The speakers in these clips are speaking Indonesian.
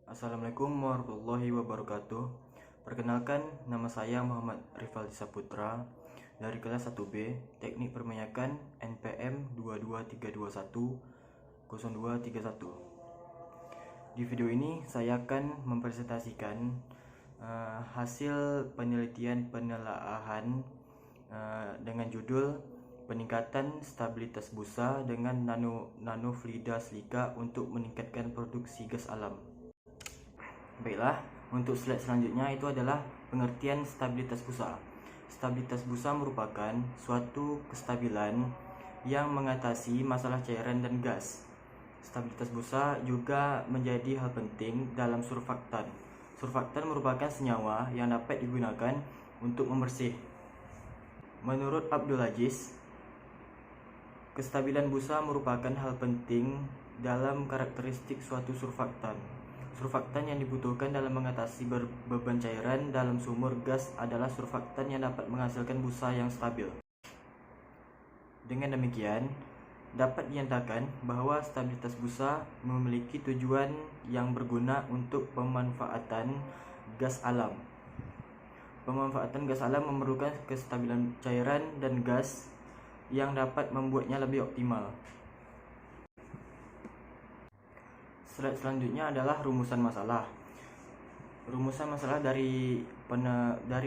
Assalamualaikum warahmatullahi wabarakatuh. Perkenalkan, nama saya Muhammad Rifaldi Saputra dari kelas 1B Teknik Perminyakan NPM 223210231. Di video ini saya akan mempresentasikan hasil penelitian penelaahan dengan judul peningkatan stabilitas busa dengan nanofluida silika untuk meningkatkan produksi gas alam. Baiklah, untuk slide selanjutnya itu adalah pengertian stabilitas busa. Stabilitas busa merupakan suatu kestabilan yang mengatasi masalah cairan dan gas. Stabilitas busa juga menjadi hal penting dalam surfaktan. Surfaktan merupakan senyawa yang dapat digunakan untuk membersih. Menurut Abdul Aziz, kestabilan busa merupakan hal penting dalam karakteristik suatu surfaktan. Surfaktan yang dibutuhkan dalam mengatasi beban cairan dalam sumur gas adalah surfaktan yang dapat menghasilkan busa yang stabil. Dengan demikian, dapat dinyatakan bahwa stabilitas busa memiliki tujuan yang berguna untuk pemanfaatan gas alam. Pemanfaatan gas alam memerlukan kestabilan cairan dan gas yang dapat membuatnya lebih optimal. Slide selanjutnya adalah rumusan masalah. Rumusan masalah dari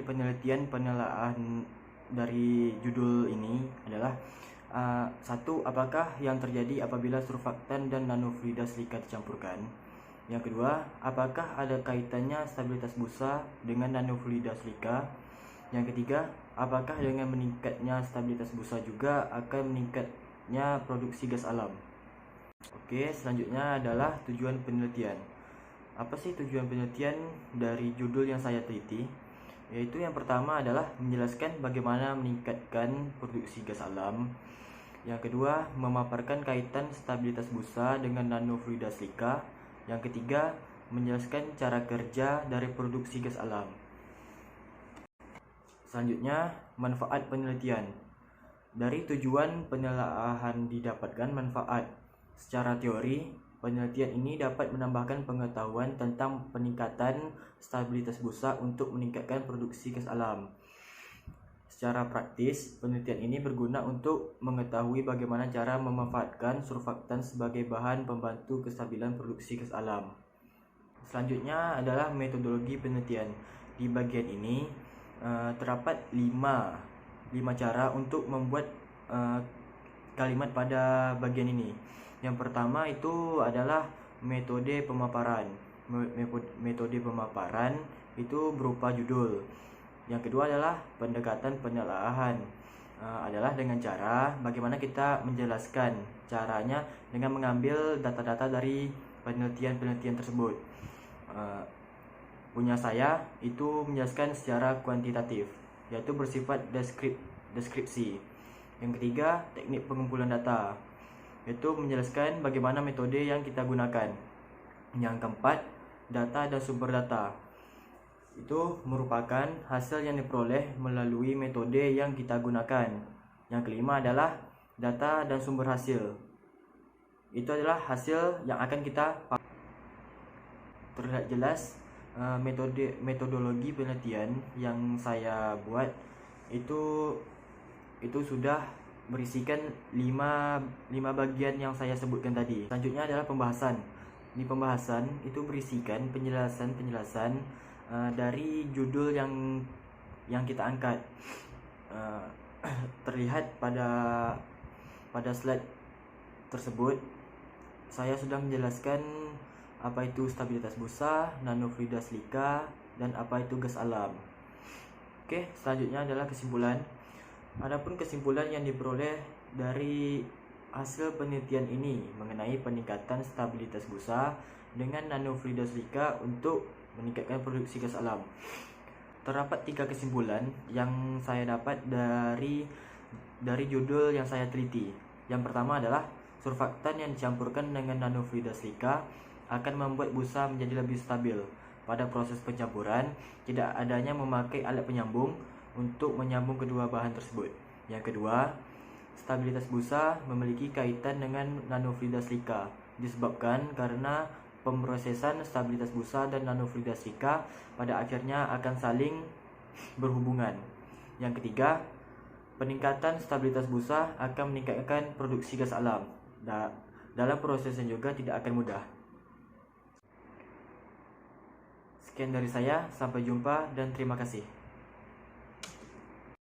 penelitian penelaahan dari judul ini adalah 1. Apakah yang terjadi apabila surfaktan dan nanofluida silika dicampurkan? Yang kedua, apakah ada kaitannya stabilitas busa dengan nanofluida silika? Yang ketiga, apakah dengan meningkatnya stabilitas busa juga akan meningkatnya produksi gas alam? Oke, selanjutnya adalah tujuan penelitian. Apa sih tujuan penelitian dari judul yang saya teliti? Yaitu yang pertama adalah menjelaskan bagaimana meningkatkan produksi gas alam. Yang kedua, memaparkan kaitan stabilitas busa dengan nanofluida silika. Yang ketiga, menjelaskan cara kerja dari produksi gas alam. Selanjutnya, manfaat penelitian. Dari tujuan penelaahan didapatkan manfaat. Secara teori, penelitian ini dapat menambahkan pengetahuan tentang peningkatan stabilitas busa untuk meningkatkan produksi gas alam. Secara praktis, penelitian ini berguna untuk mengetahui bagaimana cara memanfaatkan surfaktan sebagai bahan pembantu kestabilan produksi gas alam. Selanjutnya adalah metodologi penelitian. Di bagian ini terdapat 5 cara untuk membuat kalimat pada bagian ini. Yang pertama itu adalah metode pemaparan. Metode pemaparan itu berupa judul. Yang kedua adalah pendekatan penelaahan. Adalah dengan cara bagaimana kita menjelaskan caranya dengan mengambil data-data dari penelitian-penelitian tersebut. Punya saya itu menjelaskan secara kuantitatif, yaitu bersifat deskripsi. Yang ketiga, teknik pengumpulan data, yaitu menjelaskan bagaimana metode yang kita gunakan. Yang keempat, data dan sumber data. Itu merupakan hasil yang diperoleh melalui metode yang kita gunakan. Yang kelima adalah data dan sumber hasil. Itu adalah hasil yang akan kita terlihat jelas. Metodologi penelitian yang saya buat itu sudah berisikan 5 bagian yang saya sebutkan tadi. Selanjutnya adalah pembahasan. Di pembahasan itu berisikan penjelasan dari judul yang kita angkat. Terlihat pada slide tersebut, saya sudah menjelaskan apa itu stabilitas busa, nanofluida silika, dan apa itu gas alam. Oke, selanjutnya adalah kesimpulan. Adapun kesimpulan yang diperoleh dari hasil penelitian ini mengenai peningkatan stabilitas busa dengan nanofluida silika untuk meningkatkan produksi gas alam. Terdapat 3 kesimpulan yang saya dapat dari judul yang saya teliti. Yang pertama adalah surfaktan yang dicampurkan dengan nanofluida silika akan membuat busa menjadi lebih stabil. Pada proses pencampuran, tidak adanya memakai alat penyambung untuk menyambung kedua bahan tersebut. Yang kedua, stabilitas busa memiliki kaitan dengan nanofluida silika disebabkan karena pemrosesan stabilitas busa dan nanofluida silica pada akhirnya akan saling berhubungan. Yang ketiga, peningkatan stabilitas busa akan meningkatkan produksi gas alam. Dalam prosesnya juga tidak akan mudah. Sekian dari saya, sampai jumpa dan terima kasih.